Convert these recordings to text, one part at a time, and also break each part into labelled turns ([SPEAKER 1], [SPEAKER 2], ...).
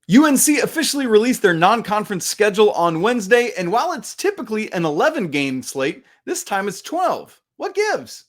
[SPEAKER 1] UNC officially released their non-conference schedule on Wednesday, and while it's typically an 11-game slate, this time it's 12. What gives?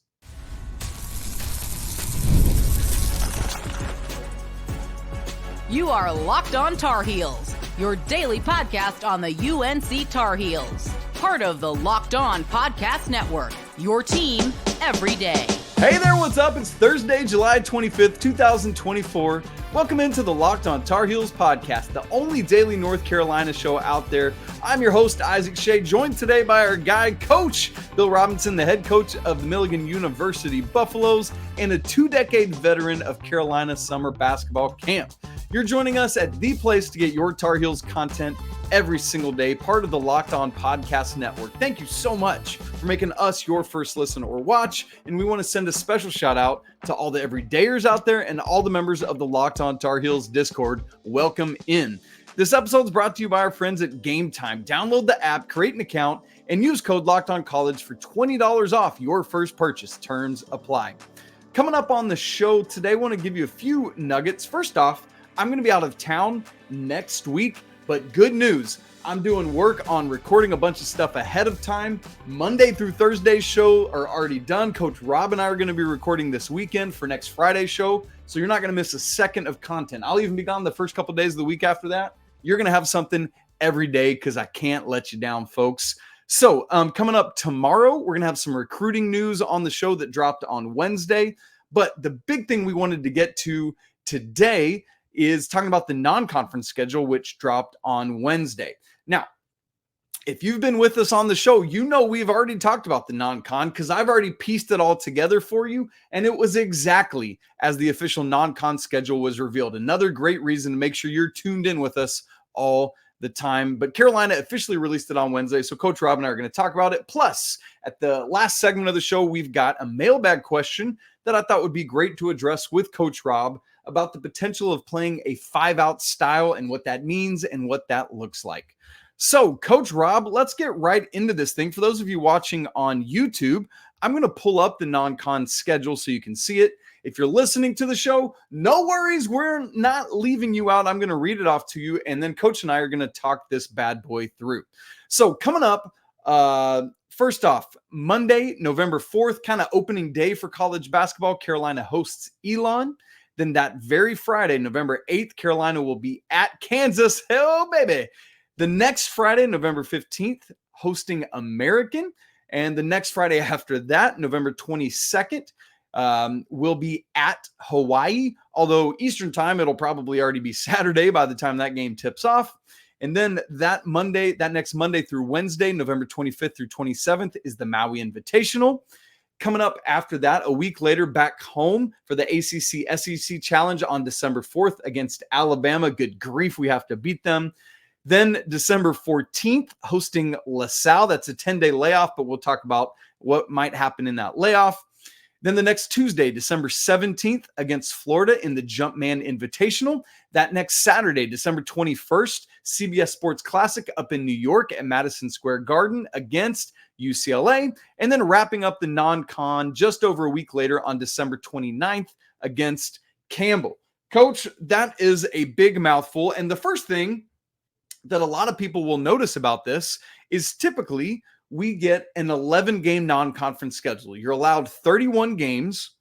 [SPEAKER 2] You are Locked On Tar Heels, your daily podcast on the UNC Tar Heels. Part of the Locked On Podcast Network, your team every day.
[SPEAKER 1] Hey there, what's up? It's Thursday, July 25th, 2024. Welcome into the Locked On Tar Heels podcast, the only daily North Carolina show out there. I'm your host, Isaac Shea, joined today by our guy, Coach Bill Robinson, the head coach of the Milligan University Buffaloes and a 2-decade veteran of Carolina summer basketball camp. You're joining us at the place to get your Tar Heels content every single day, part of the Locked On Podcast Network. Thank you so much for making us your first listen or watch. And we want to send a special shout out to all the everydayers out there and all the members of the Locked On Tar Heels Discord. Welcome in. This episode is brought to you by our friends at Game Time. Download the app, create an account, and use code LOCKEDONCollege for $20 off your first purchase. Terms apply. Coming up on the show today, I want to give you a few nuggets. First off, I'm going to be out of town next week, but good news. I'm doing work on recording a bunch of stuff ahead of time. Monday through Thursday's show are already done. Coach Rob and I are going to be recording this weekend for next Friday's show, so you're not going to miss a second of content. I'll even be gone the first couple of days of the week after that. You're going to have something every day because I can't let you down, folks. So coming up tomorrow, we're going to have some recruiting news on the show that dropped on Wednesday. But the big thing we wanted to get to today is talking about the non-conference schedule, which dropped on Wednesday. Now, if you've been with us on the show, you know we've already talked about the non-con because I've already pieced it all together for you, and it was exactly as the official non-con schedule was revealed. Another great reason to make sure you're tuned in with us all the time. But Carolina officially released it on Wednesday, so Coach Rob and I are going to talk about it. Plus, at the last segment of the show, we've got a mailbag question that I thought would be great to address with Coach Rob about the potential of playing a 5-out style and what that means and what that looks like. So, Coach Rob, let's get right into this thing. For those of you watching on YouTube, I'm going to pull up the non-con schedule so you can see it. If you're listening to the show, no worries. We're not leaving you out. I'm going to read it off to you, and then Coach and I are going to talk this bad boy through. So, coming up, first off, Monday, November 4th, kind of opening day for college basketball. Carolina hosts Elon. Then that very Friday, November 8th, Carolina will be at Kansas. Oh, baby. The next Friday, November 15th, hosting American. And the next Friday after that, November 22nd, will be at Hawaii. Although Eastern time, it'll probably already be Saturday by the time that game tips off. And then that next Monday through Wednesday, November 25th through 27th, is the Maui Invitational. Coming up after that, a week later, back home for the ACC SEC Challenge on December 4th against Alabama. Good grief, we have to beat them. Then December 14th, hosting LaSalle. That's a 10-day layoff, but we'll talk about what might happen in that layoff. Then the next Tuesday, December 17th, against Florida in the Jumpman Invitational. That next Saturday, December 21st, CBS Sports Classic up in New York at Madison Square Garden against UCLA. And then wrapping up the non-con just over a week later on December 29th against Campbell. Coach, that is a big mouthful. And the first thing that a lot of people will notice about this is typically we get an 11-game non-conference schedule. You're allowed 31 games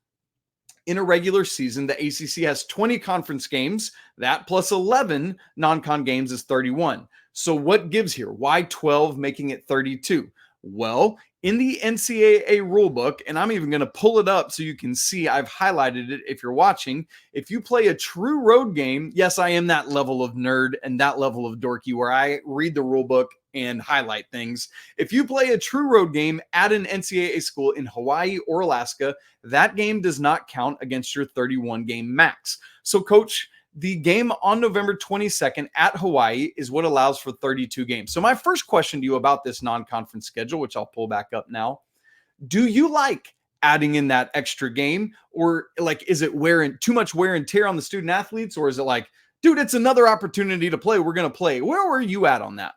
[SPEAKER 1] in a regular season. The ACC has 20 conference games. That plus 11 non-con games is 31. So what gives here? Why 12, making it 32? Well, in the NCAA rulebook, and I'm even going to pull it up so you can see, I've highlighted it if you're watching. If you play a true road game, yes, I am that level of nerd and that level of dorky where I read the rulebook and highlight things. If you play a true road game at an NCAA school in Hawaii or Alaska, that game does not count against your 31-game max. So, Coach, the game on November 22nd at Hawaii is what allows for 32 games. So my first question to you about this non-conference schedule, which I'll pull back up now, do you like adding in that extra game? Or like, is it too much wear and tear on the student athletes? Or is it like, dude, it's another opportunity to play. We're going to play. Where were you at on that?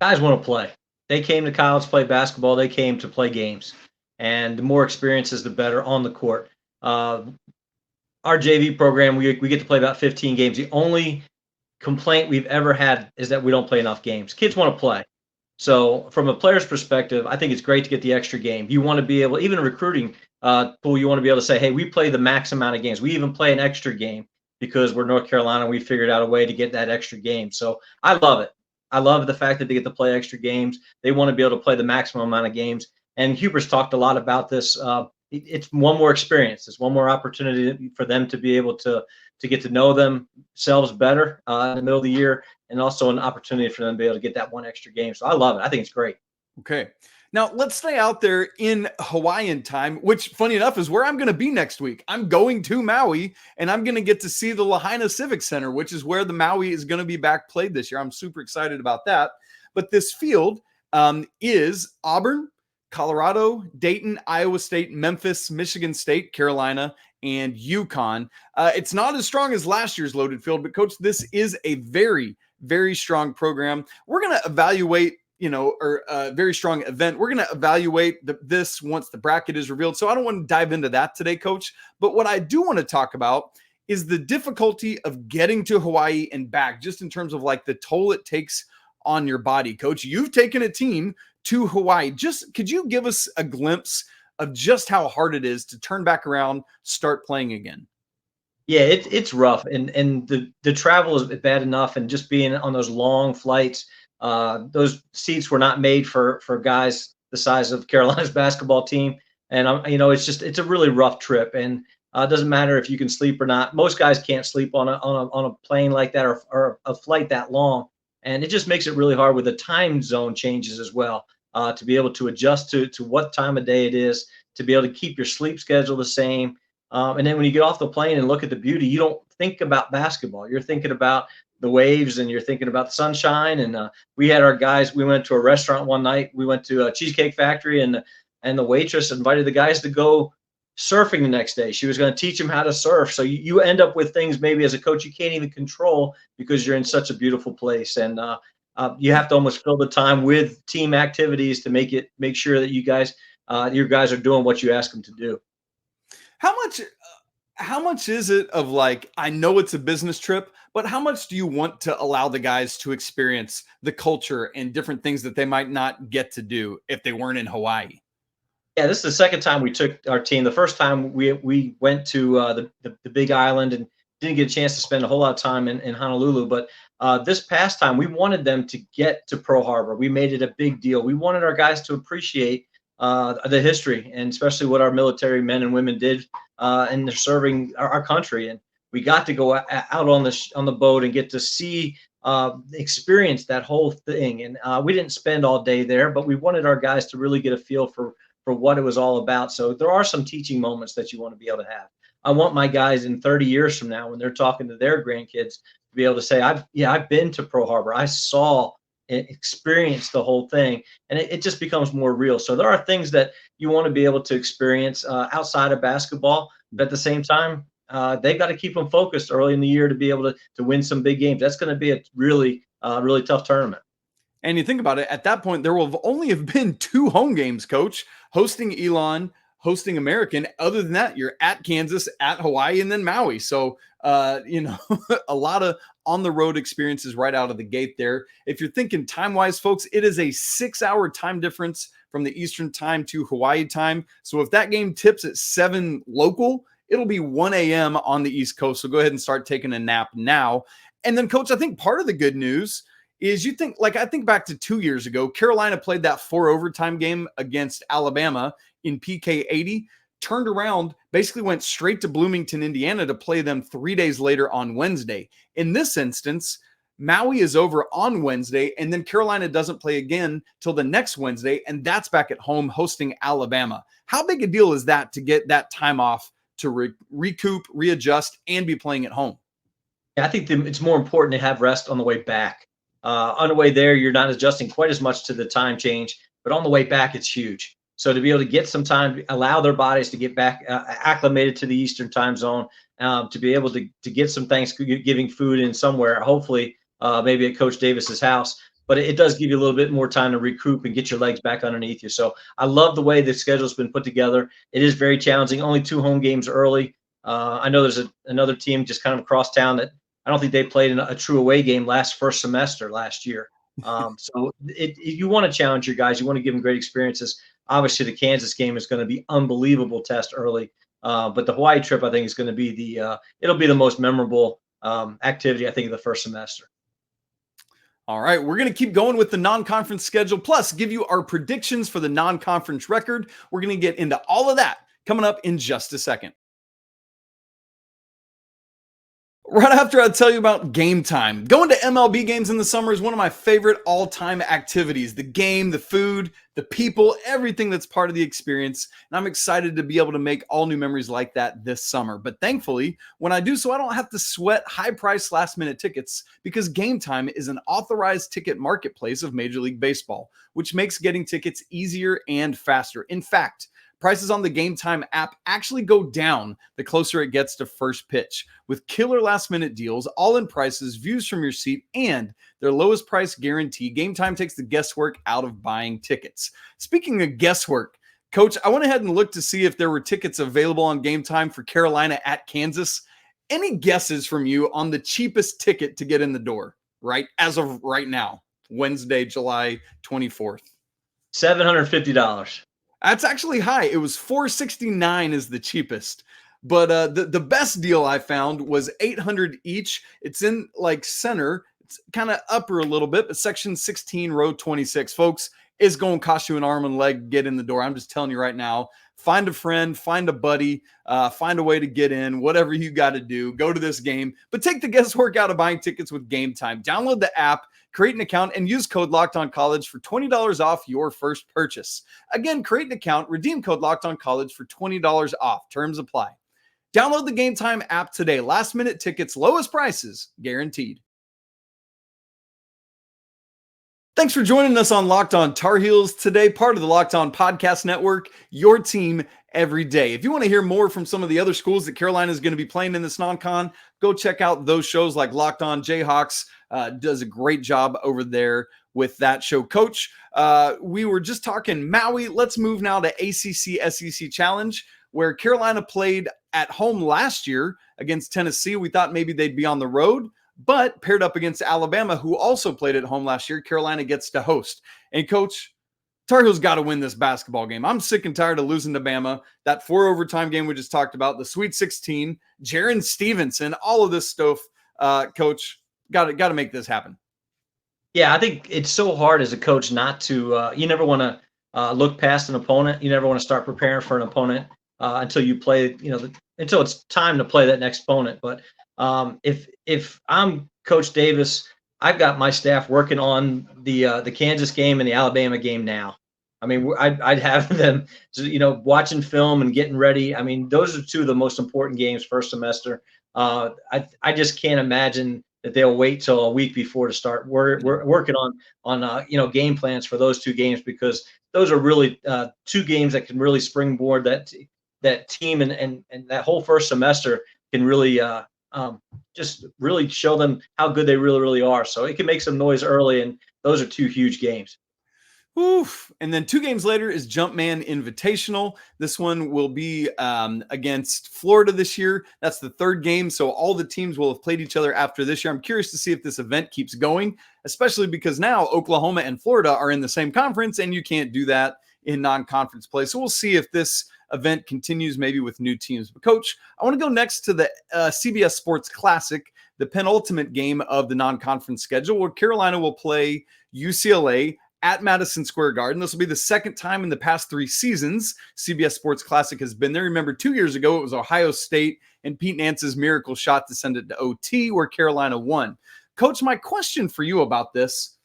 [SPEAKER 3] Guys want to play. They came to college to play basketball. They came to play games. And the more experiences, the better on the court. Our JV program, we get to play about 15 games. The only complaint we've ever had is that we don't play enough games. Kids want to play. So from a player's perspective, I think it's great to get the extra game. You want to be able, even a recruiting pool, you want to be able to say, hey, we play the max amount of games. We even play an extra game because we're North Carolina. We figured out a way to get that extra game. So I love it. I love the fact that they get to play extra games. They want to be able to play the maximum amount of games. And Hubert's talked a lot about this. It's one more experience. It's one more opportunity for them to be able to get to know themselves better in the middle of the year, and also an opportunity for them to be able to get that one extra game. So I love it. I think it's great.
[SPEAKER 1] Okay. Now let's stay out there in Hawaiian time, which funny enough is where I'm going to be next week. I'm going to Maui and I'm going to get to see the Lahaina Civic Center, which is where the Maui is going to be back played this year. I'm super excited about that. But this field is Auburn, Colorado, Dayton, Iowa State, Memphis, Michigan State, Carolina, and UConn. It's not as strong as last year's loaded field, but Coach, this is a very, very strong program. We're going to evaluate, or a very strong event. We're going to evaluate this once the bracket is revealed. So I don't want to dive into that today, Coach. But what I do want to talk about is the difficulty of getting to Hawaii and back, just in terms of like the toll it takes on your body. Coach, you've taken a team to Hawaii. Just could you give us a glimpse of just how hard it is to turn back around, start playing again?
[SPEAKER 3] Yeah, it's rough, and the travel is bad enough, and just being on those long flights, those seats were not made for guys the size of Carolina's basketball team, and it's a really rough trip, and it doesn't matter if you can sleep or not. Most guys can't sleep on a plane like that or a flight that long, and it just makes it really hard with the time zone changes as well, to be able to adjust to what time of day it is, to be able to keep your sleep schedule the same. And then when you get off the plane and look at the beauty, you don't think about basketball. You're thinking about the waves and you're thinking about the sunshine. And we had our guys, we went to a restaurant one night. We went to a Cheesecake Factory, and the waitress invited the guys to go surfing the next day. She was going to teach them how to surf. So you end up with things maybe as a coach you can't even control because you're in such a beautiful place. And you have to almost fill the time with team activities to make sure that your guys are doing what you ask them to do.
[SPEAKER 1] How much is it of like, I know it's a business trip, but how much do you want to allow the guys to experience the culture and different things that they might not get to do if they weren't in Hawaii?
[SPEAKER 3] Yeah, this is the second time we took our team. The first time we went to the Big Island and didn't get a chance to spend a whole lot of time in Honolulu. But this past time, we wanted them to get to Pearl Harbor. We made it a big deal. We wanted our guys to appreciate the history, and especially what our military men and women did, and they're serving our country. And we got to go out on the boat and get to see, experience that whole thing. And we didn't spend all day there, but we wanted our guys to really get a feel for what it was all about. So there are some teaching moments that you want to be able to have. I want my guys in 30 years from now, when they're talking to their grandkids, to be able to say, I've been to Pearl Harbor. I saw and experienced the whole thing, and it just becomes more real. So there are things that you want to be able to experience outside of basketball, but at the same time, they've got to keep them focused early in the year to be able to win some big games. That's going to be a really tough tournament.
[SPEAKER 1] And you think about it, at that point, there will only have been 2 home games, Coach, hosting Elon, hosting American. Other than that, you're at Kansas, at Hawaii, and then Maui. So, a lot of on-the-road experiences right out of the gate there. If you're thinking time-wise, folks, it is a 6-hour time difference from the Eastern time to Hawaii time. So if that game tips at 7 local, it'll be 1 a.m. on the East Coast. So go ahead and start taking a nap now. And then, Coach, I think part of the good news is I think back to 2 years ago, Carolina played that 4 overtime game against Alabama in PK 80, turned around, basically went straight to Bloomington, Indiana to play them 3 days later on Wednesday. In this instance, Maui is over on Wednesday, and then Carolina doesn't play again till the next Wednesday, and that's back at home hosting Alabama. How big a deal is that to get that time off to recoup, readjust, and be playing at home?
[SPEAKER 3] Yeah, I think it's more important to have rest on the way back. On the way there, you're not adjusting quite as much to the time change, but on the way back, it's huge. So to be able to get some time, allow their bodies to get back acclimated to the Eastern time zone, to be able to get some Thanksgiving food in somewhere, hopefully maybe at Coach Davis's house. But it does give you a little bit more time to recoup and get your legs back underneath you. So I love the way the schedule's been put together. It is very challenging. Only 2 home games early. I know there's another team just kind of across town that I don't think they played in a true away game first semester last year. So you want to challenge your guys. You want to give them great experiences. Obviously, the Kansas game is going to be unbelievable test early. But the Hawaii trip, I think, is going to be it'll be the most memorable activity, I think, of the first semester.
[SPEAKER 1] All right, we're going to keep going with the non-conference schedule, plus give you our predictions for the non-conference record. We're going to get into all of that coming up in just a second. Right after I tell you about game time. Going to MLB games in the summer is one of my favorite all-time activities. The game, the food, the people, everything that's part of the experience. And I'm excited to be able to make all new memories like that this summer. But thankfully, when I do so, I don't have to sweat high-priced last-minute tickets because Game Time is an authorized ticket marketplace of Major League Baseball, which makes getting tickets easier and faster. In fact, prices on the Game Time app actually go down the closer it gets to first pitch, with killer last-minute deals, all-in prices, views from your seat, and their lowest price guarantee. Game Time takes the guesswork out of buying tickets. Speaking of guesswork, Coach, I went ahead and looked to see if there were tickets available on Game Time for Carolina at Kansas. Any guesses from you on the cheapest ticket to get in the door, right, as of right now, Wednesday, July 24th?
[SPEAKER 3] $750.
[SPEAKER 1] That's actually high. It was $469 is the cheapest. But the best deal I found was $800 each. It's in like center. It's kind of upper a little bit, but section 16, row 26. Folks, it's going to cost you an arm and leg to get in the door. I'm just telling you right now. Find a friend, find a buddy, find a way to get in, whatever you got to do. Go to this game, but take the guesswork out of buying tickets with Game Time. Download the app, create an account, and use code LOCKEDONCollege for $20 off your first purchase. Again, create an account, redeem code LOCKEDONCollege for $20 off. Terms apply. Download the Game Time app today. Last minute tickets, lowest prices, guaranteed. Thanks for joining us on Locked On Tar Heels today, part of the Locked On Podcast Network, your team every day. If you want to hear more from some of the other schools that Carolina is going to be playing in this non-con, go check out those shows like Locked On Jayhawks. Does a great job over there with that show. Coach, we were just talking Maui. Let's move now to ACC SEC Challenge, where Carolina played at home last year against Tennessee. We thought maybe they'd be on the road, but paired up against Alabama, who also played at home last year, Carolina gets to host. And Coach, Tar Heels got to win this basketball game. I'm sick and tired of losing to Bama. That 4 overtime game we just talked about, the Sweet 16, Jaron Stevenson, all of this stuff. Coach, got to make this happen.
[SPEAKER 3] Yeah, I think it's so hard as a coach not to. You never want to look past an opponent. You never want to start preparing for an opponent until you play. Until it's time to play that next opponent. But if I'm Coach Davis, I've got my staff working on the Kansas game and the Alabama game now. I mean, I'd have them, watching film and getting ready. I mean, those are two of the most important games first semester. I just can't imagine that they'll wait till a week before to start. We're working on game plans for those two games, because those are really two games that can really springboard that team and that whole first semester can really just really show them how good they really, really are. So it can make some noise early, and those are two huge games.
[SPEAKER 1] Oof. And then 2 games later is Jumpman Invitational. This one will be against Florida this year. That's the 3rd game. So all the teams will have played each other after this year. I'm curious to see if this event keeps going, especially because now Oklahoma and Florida are in the same conference, and you can't do that in non-conference play. So we'll see if this event continues, maybe with new teams. But Coach, I want to go next to the CBS Sports Classic, the penultimate game of the non-conference schedule, where Carolina will play UCLA at Madison Square Garden. This will be the 2nd time in the past 3 seasons CBS Sports Classic has been there. Remember, 2 years ago, it was Ohio State and Pete Nance's miracle shot to send it to OT, where Carolina won. Coach, my question for you about this,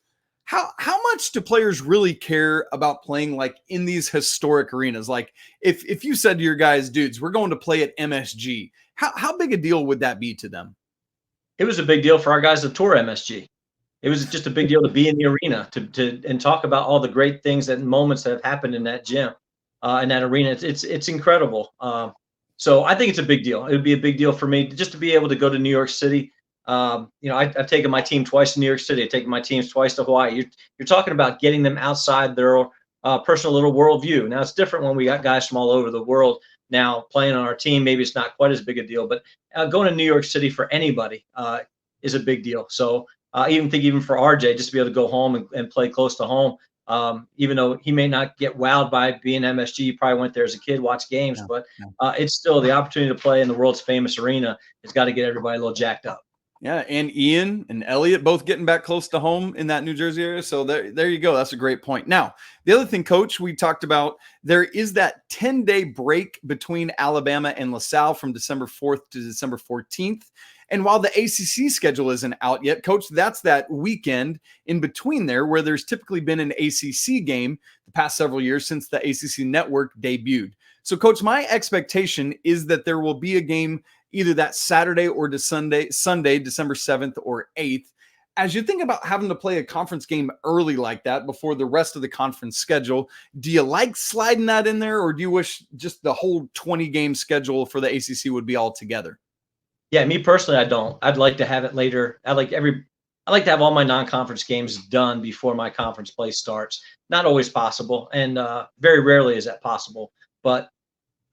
[SPEAKER 1] how much do players really care about playing like in these historic arenas? Like if you said to your guys, dudes, we're going to play at MSG, how big a deal would that be to them?
[SPEAKER 3] It was a big deal for our guys to tour MSG. It was just a big deal to be in the arena and talk about all the great things and moments that have happened in that gym, in that arena. It's incredible. So I think it's a big deal. It would be a big deal for me just to be able to go to New York City. I've taken my team twice to New York City. I've taken my teams twice to Hawaii. You're talking about getting them outside their personal little worldview. Now, it's different when we got guys from all over the world now playing on our team. Maybe it's not quite as big a deal, but going to New York City for anybody, is a big deal. So even for RJ, just to be able to go home and play close to home, even though he may not get wowed by being MSG, he probably went there as a kid, watched games,
[SPEAKER 1] No,
[SPEAKER 3] but
[SPEAKER 1] no.
[SPEAKER 3] it's still the opportunity to play in the world's famous arena. It's got to get everybody a little jacked up.
[SPEAKER 1] Yeah, and Ian and Elliot both getting back close to home in that New Jersey area. So there you go. That's a great point. Now, the other thing, Coach, we talked about, there is that 10-day break between Alabama and LaSalle from December 4th to December 14th. And while the ACC schedule isn't out yet, Coach, that's that weekend in between there where there's typically been an ACC game the past several years since the ACC network debuted. So, Coach, my expectation is that there will be a game either that Saturday or to Sunday, December 7th or 8th. As you think about having to play a conference game early like that before the rest of the conference schedule, do you like sliding that in there, or do you wish just the whole 20-game schedule for the ACC would be all together?
[SPEAKER 3] Yeah, me personally, I don't. I'd like to have it later. I like to have all my non-conference games done before my conference play starts. Not always possible, and very rarely is that possible. But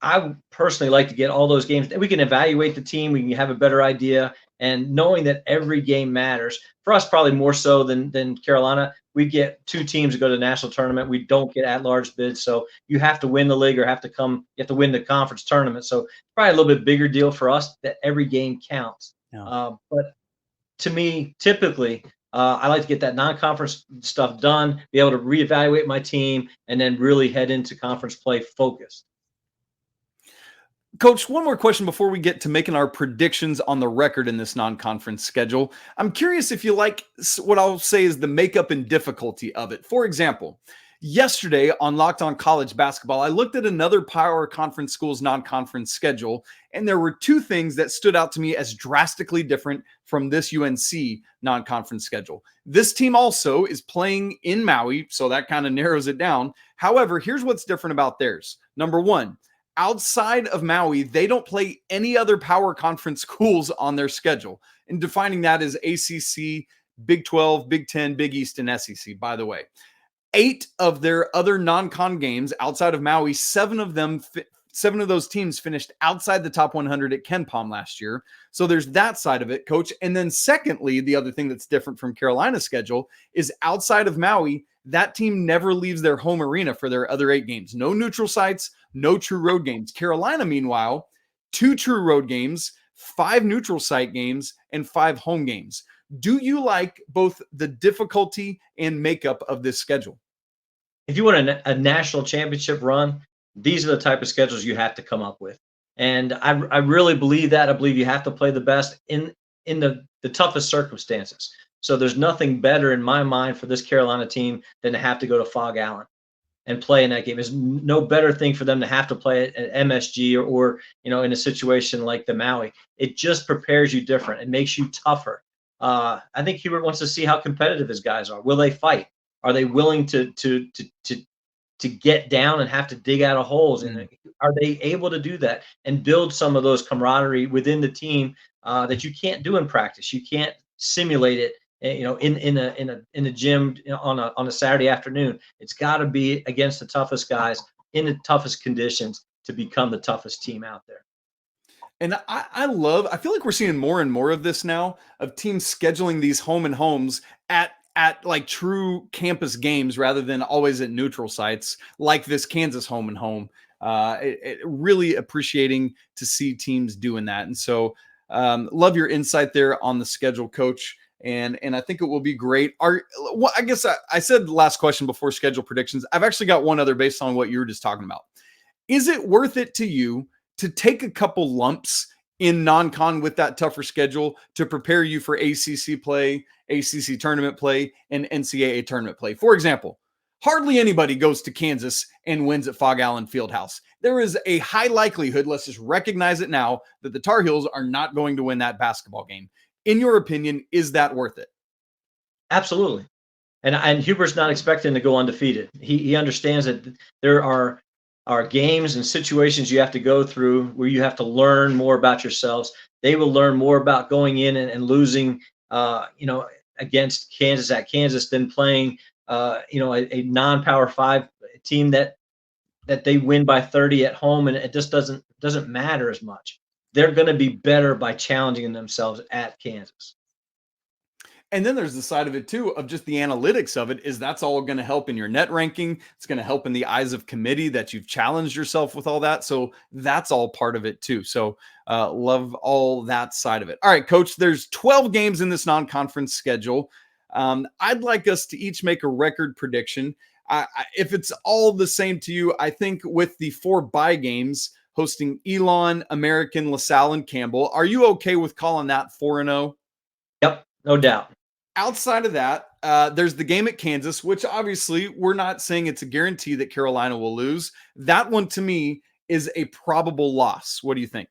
[SPEAKER 3] I personally like to get all those games. We can evaluate the team. We can have a better idea. And knowing that every game matters, for us probably more so than Carolina, we get 2 teams to go to the national tournament. We don't get at-large bids. So you have to win the league or you have to win the conference tournament. So it's probably a little bit bigger deal for us that every game counts.
[SPEAKER 1] Yeah.
[SPEAKER 3] But to me, typically, I like to get that non-conference stuff done, be able to reevaluate my team, and then really head into conference play focused.
[SPEAKER 1] Coach, one more question before we get to making our predictions on the record in this non-conference schedule. I'm curious if you like what I'll say is the makeup and difficulty of it. For example, yesterday on Locked On College Basketball, I looked at another Power Conference school's non-conference schedule, and there were 2 things that stood out to me as drastically different from this UNC non-conference schedule. This team also is playing in Maui, so that kind of narrows it down. However, here's what's different about theirs. Number 1, outside of Maui, they don't play any other Power Conference schools on their schedule. And defining that as ACC, Big 12, Big 10, Big East, and SEC, by the way. 8 of their other non-con games outside of Maui, 7 of those teams finished outside the top 100 at KenPom last year. So there's that side of it, Coach. And then secondly, the other thing that's different from Carolina's schedule is outside of Maui, that team never leaves their home arena for their other 8 games. No neutral sites, no true road games. Carolina, meanwhile, 2 true road games, 5 neutral site games, and 5 home games. Do you like both the difficulty and makeup of this schedule?
[SPEAKER 3] If you want a national championship run, these are the type of schedules you have to come up with. And I really believe that. I believe you have to play the best in the toughest circumstances. So there's nothing better in my mind for this Carolina team than to have to go to Fog Allen and play in that game. There's no better thing for them to have to play at MSG or in a situation like the Maui. It just prepares you different. It makes you tougher. I think Hubert wants to see how competitive his guys are. Will they fight? Are they willing to get down and have to dig out of holes? And are they able to do that and build some of those camaraderie within the team that you can't do in practice? You can't simulate it, in a gym on a Saturday afternoon. It's got to be against the toughest guys in the toughest conditions to become the toughest team out there.
[SPEAKER 1] And I feel like we're seeing more and more of this now, of teams scheduling these home and homes at like true campus games rather than always at neutral sites like this Kansas home and home. Really appreciating to see teams doing that. And so love your insight there on the schedule, Coach. And I think it will be great. I guess I said the last question before schedule predictions. I've actually got one other based on what you were just talking about. Is it worth it to you to take a couple lumps in non-con with that tougher schedule to prepare you for ACC play, ACC tournament play, and NCAA tournament play? For example, hardly anybody goes to Kansas and wins at Fog Allen Fieldhouse. There is a high likelihood, let's just recognize it now, that the Tar Heels are not going to win that basketball game. In your opinion, is that worth it?
[SPEAKER 3] Absolutely. And Hubert's not expecting to go undefeated. He understands that there are games and situations you have to go through where you have to learn more about yourselves. They will learn more about going in and losing, against Kansas at Kansas than playing, a non-Power 5 team that they win by 30 at home, and it just doesn't matter as much. They're going to be better by challenging themselves at Kansas.
[SPEAKER 1] And then there's the side of it too, of just the analytics of it, is that's all going to help in your net ranking. It's going to help in the eyes of committee that you've challenged yourself with all that. So that's all part of it too. So love all that side of it. All right, Coach, there's 12 games in this non-conference schedule. I'd like us to each make a record prediction. If it's all the same to you, I think with the 4 bye games hosting Elon, American, LaSalle, and Campbell, are you okay with calling that 4-0?
[SPEAKER 3] Yep, no doubt.
[SPEAKER 1] Outside of that, there's the game at Kansas, which obviously we're not saying it's a guarantee that Carolina will lose. That one to me is a probable loss. What do you think?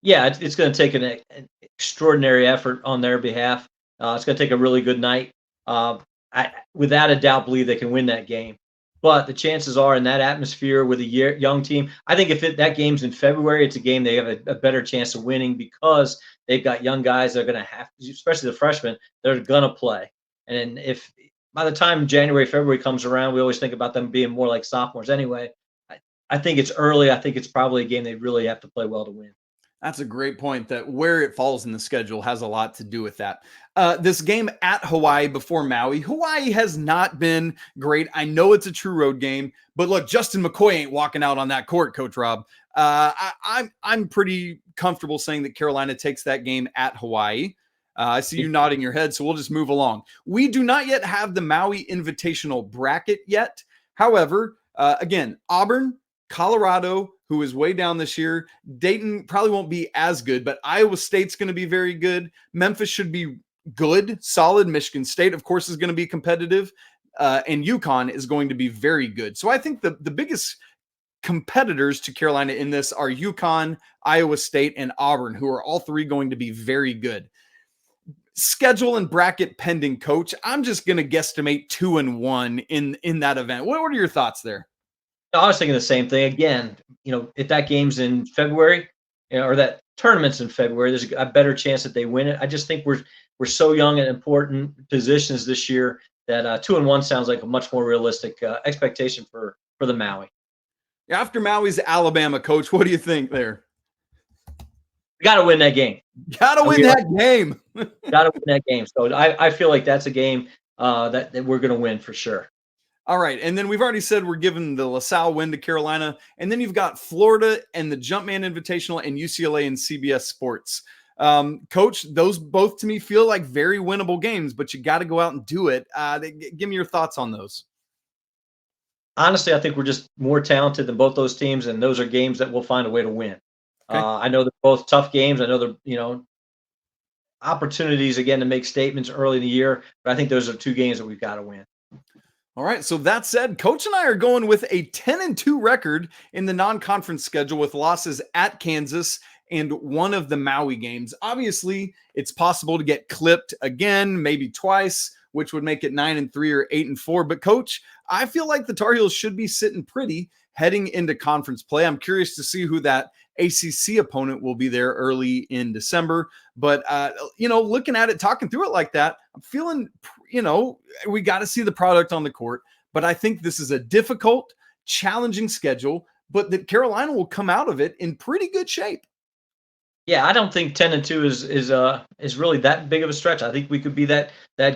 [SPEAKER 3] Yeah, it's going to take an extraordinary effort on their behalf. It's going to take a really good night. I, without a doubt, believe they can win that game. But the chances are in that atmosphere with a young team, I think if that game's in February, it's a game they have a better chance of winning because they've got young guys that are going to have, especially the freshmen, they're going to play. And if by the time January, February comes around, we always think about them being more like sophomores anyway. I think it's early. I think it's probably a game they really have to play well to win.
[SPEAKER 1] That's a great point, that where it falls in the schedule has a lot to do with that. This game at Hawaii before Maui. Hawaii has not been great. I know it's a true road game, but look, Justin McCoy ain't walking out on that court, Coach Rob. I'm pretty comfortable saying that Carolina takes that game at Hawaii. I see you nodding your head, so we'll just move along. We do not yet have the Maui Invitational bracket yet. However, again, Auburn, Colorado, who is way down this year. Dayton probably won't be as good, but Iowa State's going to be very good. Memphis should be good, solid. Michigan State, of course, is going to be competitive. And UConn is going to be very good. So I think the biggest competitors to Carolina in this are UConn, Iowa State, and Auburn, who are all three going to be very good. Schedule and bracket pending, Coach. I'm just going to guesstimate 2-1 in that event. What are your thoughts there?
[SPEAKER 3] I was thinking the same thing. Again, if that game's in February, or that tournament's in February, there's a better chance that they win it. I just think we're so young at important positions this year that 2-1 sounds like a much more realistic expectation for the Maui.
[SPEAKER 1] After Maui's Alabama, Coach, what do you think there?
[SPEAKER 3] Got to win that game.
[SPEAKER 1] Got to win that game.
[SPEAKER 3] Got to win that game. So I feel like that's a game that we're going to win for sure.
[SPEAKER 1] All right, and then we've already said we're giving the LaSalle win to Carolina, and then you've got Florida and the Jumpman Invitational and UCLA and CBS Sports. Coach, those both to me feel like very winnable games, but you got to go out and do it. Give me your thoughts on those.
[SPEAKER 3] Honestly, I think we're just more talented than both those teams, and those are games that we'll find a way to win. Okay. I know they're both tough games. I know they're, opportunities, again, to make statements early in the year, but I think those are 2 games that we've got to win.
[SPEAKER 1] All right, so that said, Coach and I are going with a 10-2 record in the non-conference schedule with losses at Kansas and one of the Maui games. Obviously, it's possible to get clipped again, maybe twice, which would make it 9-3 or 8-4. But Coach, I feel like the Tar Heels should be sitting pretty heading into conference play. I'm curious to see who that ACC opponent will be there early in December. But, looking at it, talking through it like that, I'm feeling, we got to see the product on the court. But I think this is a difficult, challenging schedule, but that Carolina will come out of it in pretty good shape.
[SPEAKER 3] Yeah, I don't think 10-2 is really that big of a stretch. I think we could be that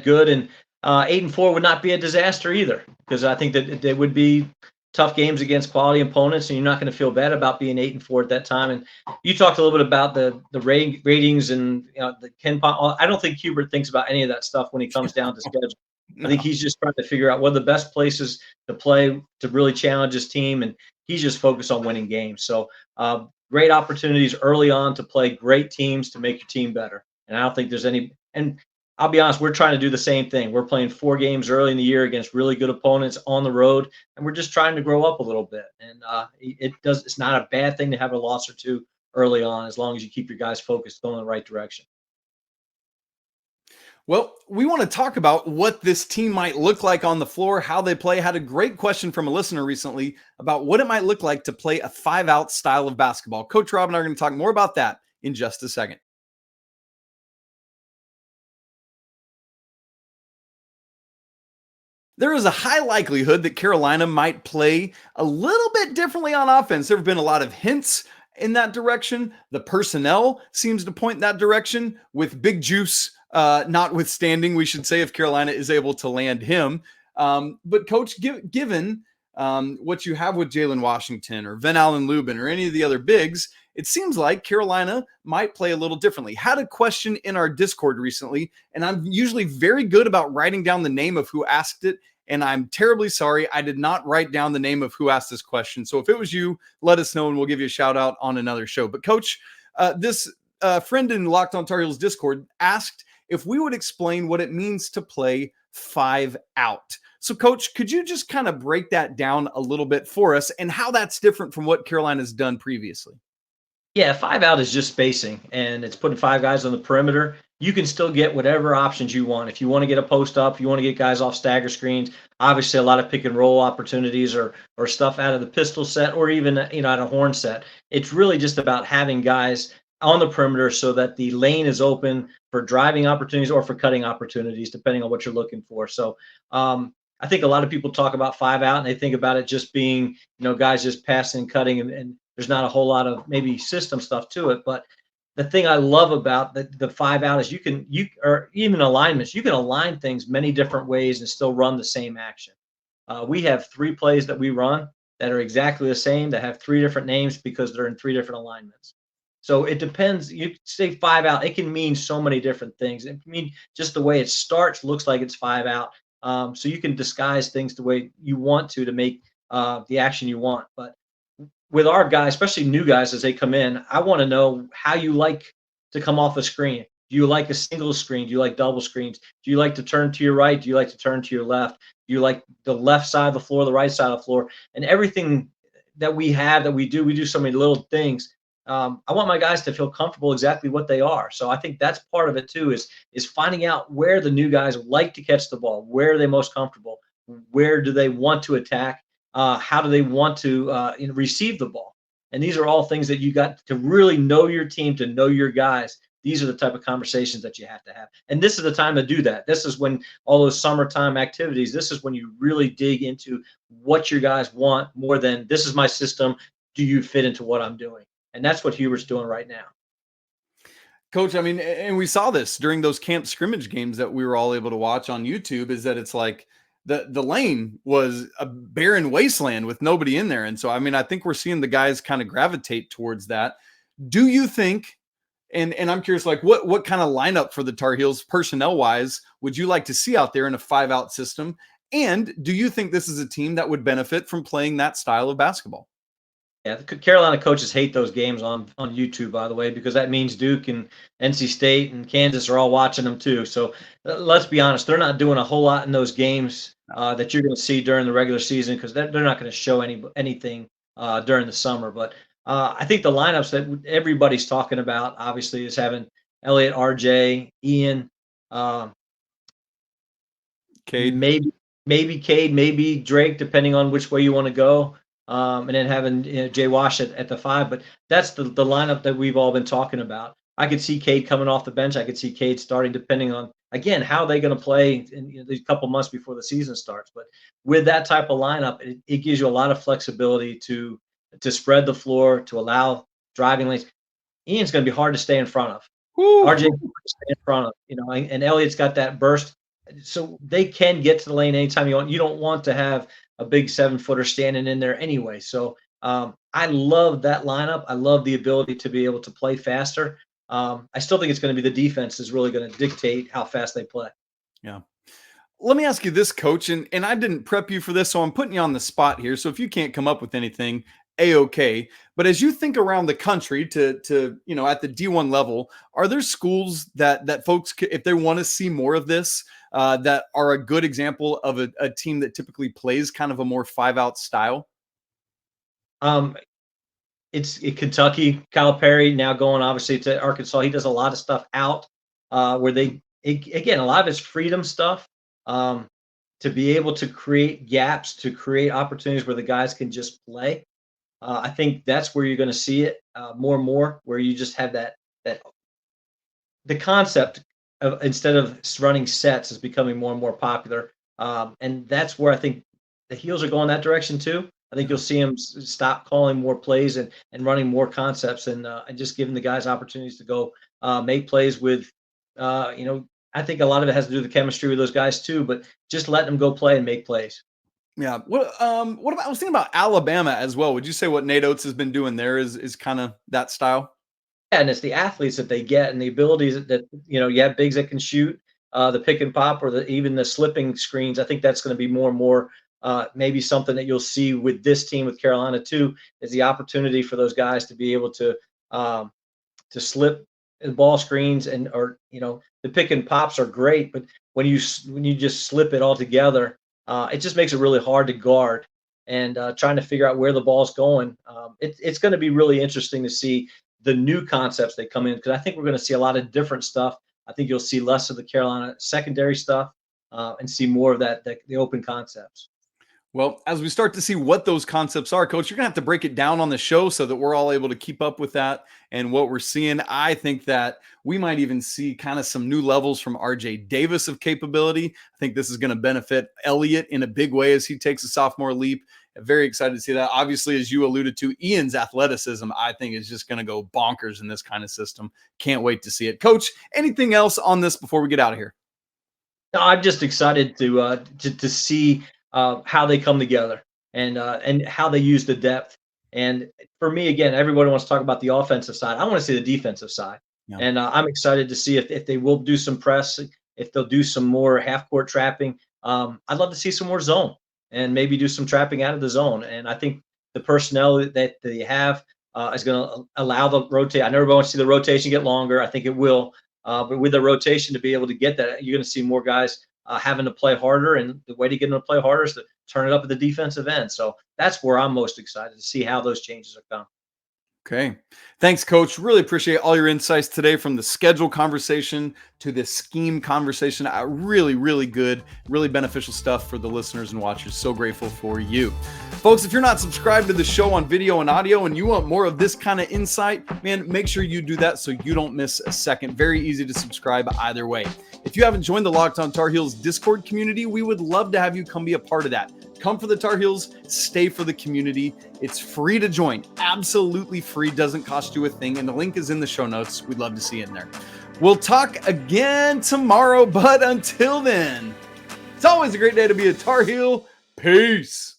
[SPEAKER 3] good, and 8-4 would not be a disaster either, because I think that they would be tough games against quality opponents, and you're not going to feel bad about being 8-4 at that time. And you talked a little bit about the ratings and the Ken. I don't think Hubert thinks about any of that stuff when he comes down to schedule. No. I think he's just trying to figure out what are the best places to play to really challenge his team, and he's just focused on winning games. So great opportunities early on to play great teams to make your team better. And I don't think there's any. And I'll be honest, we're trying to do the same thing. We're playing 4 games early in the year against really good opponents on the road, and we're just trying to grow up a little bit. And it's not a bad thing to have a loss or 2 early on, as long as you keep your guys focused, going in the right direction.
[SPEAKER 1] Well, we want to talk about what this team might look like on the floor, how they play. Had a great question from a listener recently about what it might look like to play a 5-out style of basketball. Coach Rob and I are going to talk more about that in just a second. There is a high likelihood that Carolina might play a little bit differently on offense. There have been a lot of hints in that direction. The personnel seems to point in that direction with Big Juice notwithstanding, we should say, if Carolina is able to land him. But Coach, given what you have with Jalen Washington or Van Allen Lubin or any of the other bigs, it seems like Carolina might play a little differently. Had a question in our Discord recently, and I'm usually very good about writing down the name of who asked it, and I'm terribly sorry I did not write down the name of who asked this question. So if it was you, let us know, and we'll give you a shout out on another show. But Coach, this friend in Locked on Tar Heels Discord asked if we would explain what it means to play 5 out. So, Coach, could you just kind of break that down a little bit for us and how that's different from what Carolina's done previously?
[SPEAKER 3] Yeah, 5 out is just spacing, and it's putting 5 guys on the perimeter. You can still get whatever options you want. If you want to get a post up, you want to get guys off stagger screens, obviously a lot of pick and roll opportunities or stuff out of the pistol set or even out of horn set. It's really just about having guys on the perimeter so that the lane is open for driving opportunities or for cutting opportunities, depending on what you're looking for. So I think a lot of people talk about 5 out and they think about it just being, guys just passing and cutting and there's not a whole lot of maybe system stuff to it. But the thing I love about the 5 out is or even alignments, you can align things many different ways and still run the same action. We have 3 plays that we run that are exactly the same, that have 3 different names because they're in 3 different alignments. So it depends. You say 5 out, it can mean so many different things. It can mean just the way it starts looks like it's 5 out. So you can disguise things the way you want to make the action you want. But with our guys, especially new guys as they come in, I want to know how you like to come off a screen. Do you like a single screen? Do you like double screens? Do you like to turn to your right? Do you like to turn to your left? Do you like the left side of the floor, the right side of the floor? And everything that we do so many little things. I want my guys to feel comfortable exactly what they are. So I think that's part of it too, is finding out where the new guys like to catch the ball, where are they most comfortable, where do they want to attack, how do they want to receive the ball. And these are all things that you got to really know your team, to know your guys. These are the type of conversations that you have to have. And this is the time to do that. This is when all those summertime activities, this is when you really dig into what your guys want more than this is my system. Do you fit into what I'm doing? And that's what Hubert's doing right now.
[SPEAKER 1] Coach, I mean, and we saw this during those camp scrimmage games that we were all able to watch on YouTube, is that it's like the lane was a barren wasteland with nobody in there. And so, I mean, I think we're seeing the guys kind of gravitate towards that. Do you think, and I'm curious, like what kind of lineup for the Tar Heels personnel wise would you like to see out there in a 5 out system? And do you think this is a team that would benefit from playing that style of basketball?
[SPEAKER 3] Yeah, the Carolina coaches hate those games on YouTube, by the way, because that means Duke and NC State and Kansas are all watching them too. So let's be honest, they're not doing a whole lot in those games that you're going to see during the regular season because they're not going to show anything during the summer. But I think the lineups that everybody's talking about, obviously, is having Elliot, RJ, Ian,
[SPEAKER 1] Cade,
[SPEAKER 3] maybe Cade, maybe Drake, depending on which way you want to go. And then having Jay Wash at the 5, but that's the lineup that we've all been talking about. I could see Cade coming off the bench. I could see Cade starting, depending on again how they're going to play in these couple months before the season starts. But with that type of lineup, it gives you a lot of flexibility to spread the floor, to allow driving lanes. Ian's going to be hard to stay in front of. RJ can stay in front of, and Elliot's got that burst, so they can get to the lane anytime you want. You don't want to have a big 7-footer standing in there anyway. So I love that lineup. I love the ability to be able to play faster. I still think it's going to be the defense is really going to dictate how fast they play.
[SPEAKER 1] Yeah. Let me ask you this, Coach, and I didn't prep you for this, so I'm putting you on the spot here. So if you can't come up with anything, A-okay. But as you think around the country to at the D1 level, are there schools that folks, if they want to see more of this, that are a good example of a team that typically plays kind of a more 5 out style?
[SPEAKER 3] It's Kentucky. Kyle Perry now going obviously to Arkansas. He does a lot of stuff out where again, a lot of it's freedom stuff to be able to create gaps, to create opportunities where the guys can just play. I think that's where you're going to see it more and more, where you just have that the concept of instead of running sets is becoming more and more popular. And that's where I think the Heels are going that direction too. I think you'll see them stop calling more plays and running more concepts and just giving the guys opportunities to go make plays with, out I think a lot of it has to do with the chemistry with those guys too, but just letting them go play and make plays.
[SPEAKER 1] Yeah. What about, I was thinking about Alabama as well. Would you say what Nate Oates has been doing there is kind of that style?
[SPEAKER 3] Yeah, and it's the athletes that they get and the abilities that you have bigs that can shoot the pick and pop or even the slipping screens. I think that's going to be more and more maybe something that you'll see with this team with Carolina too, is the opportunity for those guys to be able to slip the ball screens or the pick and pops are great, but when you just slip it all together, it just makes it really hard to guard and trying to figure out where the ball's going. It's going to be really interesting to see the new concepts that come in, because I think we're going to see a lot of different stuff. I think you'll see less of the Carolina secondary stuff and see more of the open concepts.
[SPEAKER 1] Well, as we start to see what those concepts are, Coach, you're going to have to break it down on the show so that we're all able to keep up with that and what we're seeing. I think that we might even see kind of some new levels from RJ Davis of capability. I think this is going to benefit Elliot in a big way as he takes a sophomore leap. Very excited to see that. Obviously, as you alluded to, Ian's athleticism, I think, is just going to go bonkers in this kind of system. Can't wait to see it. Coach, anything else on this before we get out of here?
[SPEAKER 3] No, I'm just excited to see how they come together and how they use the depth. And for me, again, everybody wants to talk about the offensive side. I want to see the defensive side. Yeah. And I'm excited to see if they will do some press, if they'll do some more half-court trapping. I'd love to see some more zone and maybe do some trapping out of the zone. And I think the personnel that they have is going to allow the rotate. I know everybody wants to see the rotation get longer. I think it will. But with the rotation to be able to get that, you're going to see more guys having to play harder. And the way to get them to play harder is to turn it up at the defensive end. So that's where I'm most excited to see how those changes are coming.
[SPEAKER 1] Okay. Thanks, Coach. Really appreciate all your insights today, from the schedule conversation to the scheme conversation. Really, really good, really beneficial stuff for the listeners and watchers. So grateful for you. Folks, if you're not subscribed to the show on video and audio and you want more of this kind of insight, man, make sure you do that so you don't miss a second. Very easy to subscribe either way. If you haven't joined the Locked On Tar Heels Discord community, we would love to have you come be a part of that. Come for the Tar Heels, stay for the community. It's free to join, absolutely free, doesn't cost you a thing, and the link is in the show notes. We'd love to see you in there. We'll talk again tomorrow, but until then, it's always a great day to be a Tar Heel. Peace.